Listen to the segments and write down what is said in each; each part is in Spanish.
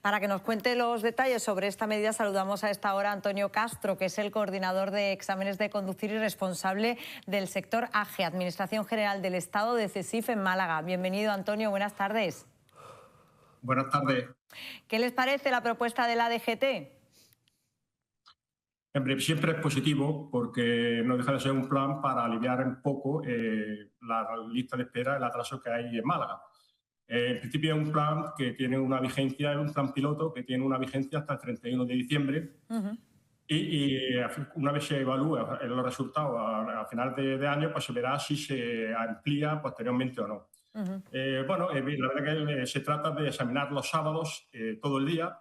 Para que nos cuente los detalles sobre esta medida, saludamos a esta hora a Antonio Castro, que es el coordinador de exámenes de conducir y responsable del sector AGE, Administración General del Estado de CESIF en Málaga. Bienvenido, Antonio, buenas tardes. Buenas tardes. ¿Qué les parece la propuesta de la DGT? Siempre es positivo porque no deja de ser un plan para aliviar un poco la lista de espera, el atraso que hay en Málaga. En principio es un plan que tiene una vigencia, es un plan piloto que tiene una vigencia hasta el 31 de diciembre y una vez se evalúa los resultados a final de año, pues se verá si se amplía posteriormente o no. Bueno, la verdad que se trata de examinar los sábados todo el día,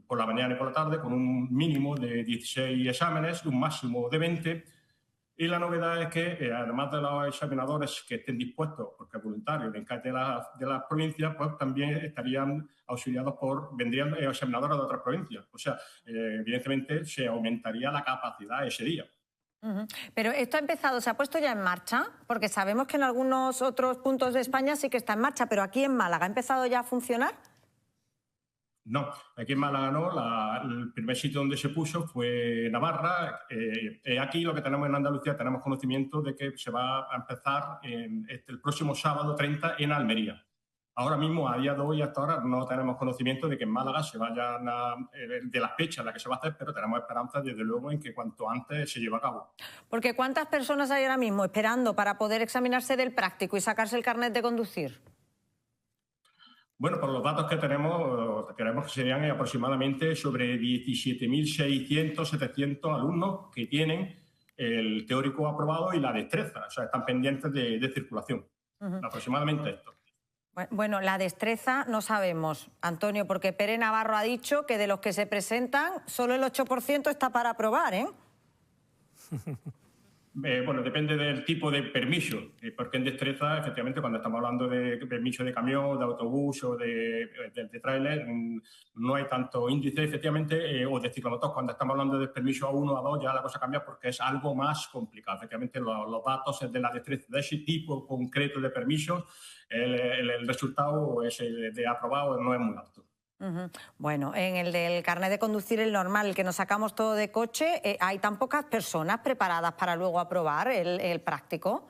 por la mañana y por la tarde, con un mínimo de 16 exámenes, un máximo de 20. Y la novedad es que, además de los examinadores que estén dispuestos, porque es voluntario, de las provincias, pues también estarían auxiliados vendrían examinadores de otras provincias. O sea, evidentemente se aumentaría la capacidad ese día. Pero esto ha empezado, ¿se ha puesto ya en marcha? Porque sabemos que en algunos otros puntos de España sí que está en marcha, pero aquí en Málaga, ¿ha empezado ya a funcionar? No, aquí en Málaga no. El primer sitio donde se puso fue Navarra. Aquí lo que tenemos en Andalucía, tenemos conocimiento de que se va a empezar el próximo sábado 30 en Almería. Ahora mismo, a día de hoy, hasta ahora, no tenemos conocimiento de que en Málaga se vayan de la fecha en la que se va a hacer, pero tenemos esperanza, desde luego, en que cuanto antes se lleve a cabo. Porque ¿cuántas personas hay ahora mismo esperando para poder examinarse del práctico y sacarse el carnet de conducir? Bueno, por los datos que tenemos, creemos que serían aproximadamente sobre 17.600, 700 alumnos que tienen el teórico aprobado y la destreza. O sea, están pendientes de circulación. Aproximadamente esto. Bueno, la destreza no sabemos, Antonio, porque Pere Navarro ha dicho que de los que se presentan, solo el 8% está para aprobar, ¿eh? Bueno, depende del tipo de permiso, porque en destreza, efectivamente, cuando estamos hablando de permiso de camión, de autobús o de tráiler, no hay tanto índice, efectivamente, o de ciclomotor. Cuando estamos hablando de permiso A1, A2, ya la cosa cambia porque es algo más complicado. Efectivamente, los datos de la destreza de ese tipo concreto de permisos, el resultado de aprobado no es muy alto. Bueno, en el del carnet de conducir, el normal, el que nos sacamos todo de coche, ¿hay tan pocas personas preparadas para luego aprobar el práctico?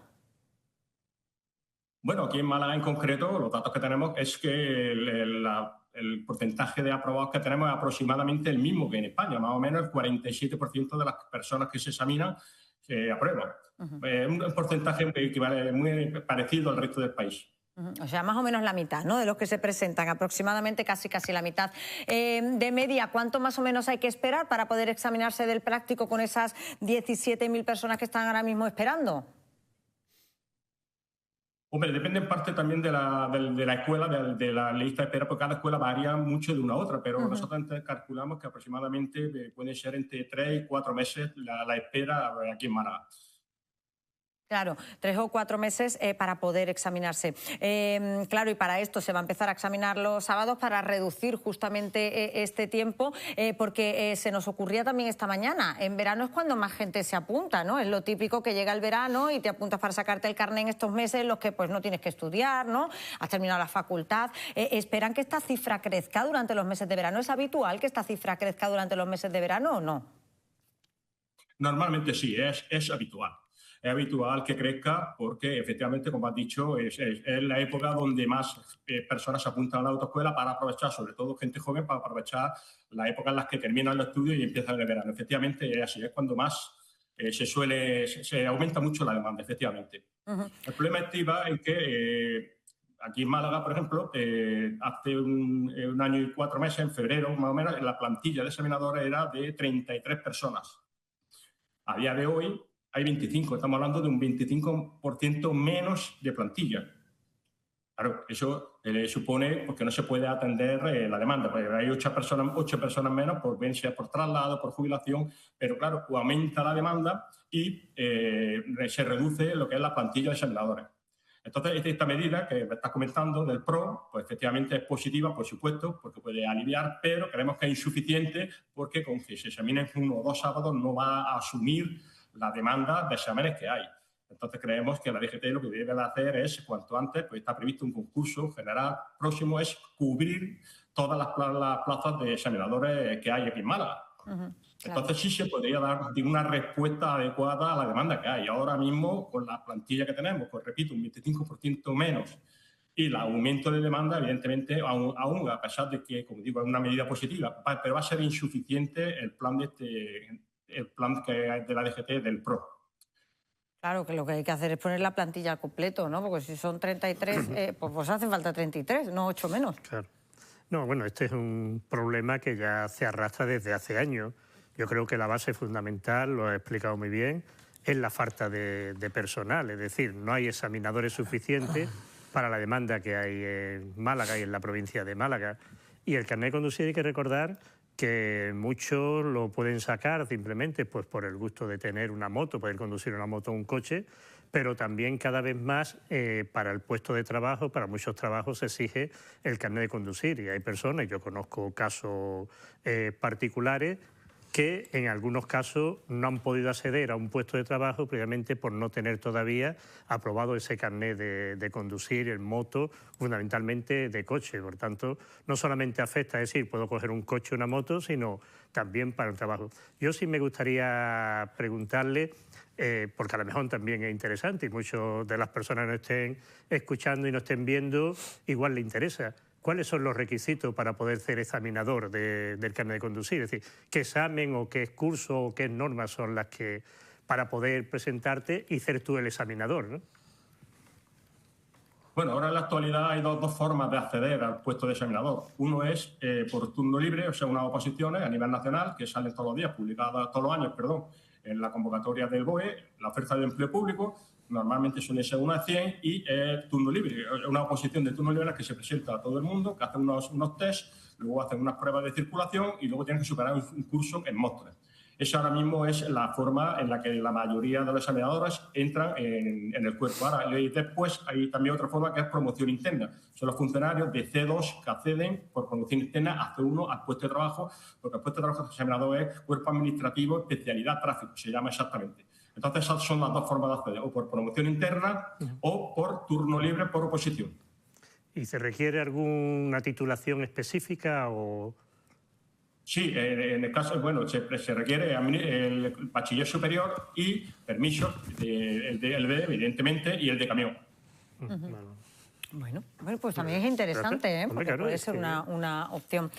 Bueno, aquí en Málaga en concreto, los datos que tenemos es que el porcentaje de aprobados que tenemos es aproximadamente el mismo que en España, más o menos el 47% de las personas que se examinan se aprueban. Un porcentaje muy parecido al resto del país. O sea, más o menos la mitad, ¿no?, de los que se presentan, aproximadamente casi la mitad. De media, ¿cuánto más o menos hay que esperar para poder examinarse del práctico con esas 17.000 personas que están ahora mismo esperando? Hombre, depende en parte también de la escuela, de la lista de espera, porque cada escuela varía mucho de una a otra, pero nosotros calculamos que aproximadamente puede ser entre 3 y 4 meses la espera aquí en Málaga. Claro, 3 o 4 meses para poder examinarse. Claro, y para esto se va a empezar a examinar los sábados para reducir justamente este tiempo, porque se nos ocurría también esta mañana. En verano es cuando más gente se apunta, ¿no? Es lo típico que llega el verano y te apuntas para sacarte el carné en estos meses en los que pues no tienes que estudiar, ¿no? Has terminado la facultad. ¿Esperan que esta cifra crezca durante los meses de verano? ¿Es habitual que esta cifra crezca durante los meses de verano o no? Normalmente sí, es habitual. Es habitual que crezca porque, efectivamente, como has dicho, es la época donde más personas se apuntan a la autoescuela para aprovechar, sobre todo gente joven, para aprovechar la época en la que terminan los estudios y empiezan el verano. Efectivamente, es así, es cuando más se aumenta mucho la demanda, efectivamente. El problema estriba en que aquí en Málaga, por ejemplo, hace un año y 4 meses, en febrero más o menos, la plantilla de examinadores era de 33 personas. A día de hoy hay 25, estamos hablando de un 25% menos de plantilla. Claro, eso supone que no se puede atender la demanda, porque hay 8 personas menos, bien sea por traslado, por jubilación, pero claro, aumenta la demanda y se reduce lo que es la plantilla de examinadores. Entonces, esta medida que me estás comentando del PRO, pues efectivamente es positiva, por supuesto, porque puede aliviar, pero creemos que es insuficiente porque con que se examinen 1 o 2 sábados no va a asumir la demanda de exámenes que hay. Entonces, creemos que la DGT lo que debe de hacer es, cuanto antes, pues está previsto un concurso general próximo, es cubrir todas las plazas de examinadores que hay aquí en Málaga. Claro. Entonces sí se podría dar una respuesta adecuada a la demanda que hay. Ahora mismo, con la plantilla que tenemos, pues repito, un 25% menos y el aumento de demanda, evidentemente, aún a pesar de que, como digo, es una medida positiva, pero va a ser insuficiente el plan que hay de la DGT del PRO. Claro, que lo que hay que hacer es poner la plantilla al completo, ¿no? Porque si son 33, pues hacen falta 33, no 8 menos. Claro. No, bueno, este es un problema que ya se arrastra desde hace años. Yo creo que la base fundamental, lo he explicado muy bien, es la falta de personal. Es decir, no hay examinadores suficientes para la demanda que hay en Málaga y en la provincia de Málaga. Y el carnet de conducir hay que recordar que muchos lo pueden sacar simplemente pues, por el gusto de tener una moto, poder conducir una moto o un coche, pero también cada vez más para el puesto de trabajo, para muchos trabajos se exige el carnet de conducir. Y hay personas, yo conozco casos particulares, que en algunos casos no han podido acceder a un puesto de trabajo precisamente por no tener todavía aprobado ese carnet de conducir en moto, fundamentalmente de coche. Por tanto, no solamente afecta, es decir, puedo coger un coche o una moto, sino también para el trabajo. Yo sí me gustaría preguntarle, porque a lo mejor también es interesante y muchas de las personas que nos estén escuchando y nos estén viendo, igual le interesa. ¿Cuáles son los requisitos para poder ser examinador del carnet de conducir? Es decir, ¿qué examen o qué curso o qué normas son las que para poder presentarte y ser tú el examinador, ¿no? Bueno, ahora en la actualidad hay dos formas de acceder al puesto de examinador. Uno es por turno libre, o sea, unas oposiciones a nivel nacional que salen todos los días, publicadas todos los años, perdón, en la convocatoria del BOE, la oferta de empleo público. Normalmente suele ser una de 100 y turno libre, una oposición de turno libre en la que se presenta a todo el mundo, que hace unos test, luego hacen unas pruebas de circulación y luego tienen que superar un curso en Mostres. Esa ahora mismo es la forma en la que la mayoría de los examinadores entran en el cuerpo. Ahora, y después hay también otra forma que es promoción interna. Son los funcionarios de C2 que acceden por promoción interna a C1 al puesto de trabajo, porque el puesto de trabajo de examinador es cuerpo administrativo, especialidad tráfico, se llama exactamente. Entonces, esas son las dos formas de acceder, o por promoción interna o por turno libre por oposición. ¿Y se requiere alguna titulación específica o...? Sí, en el caso, bueno, se requiere el bachiller superior y permiso, el B, evidentemente, y el de camión. Bueno, pues también es interesante, ¿eh? Porque puede ser una opción.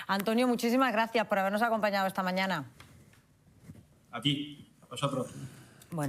Antonio, muchísimas gracias por habernos acompañado esta mañana. A ti, a vosotros.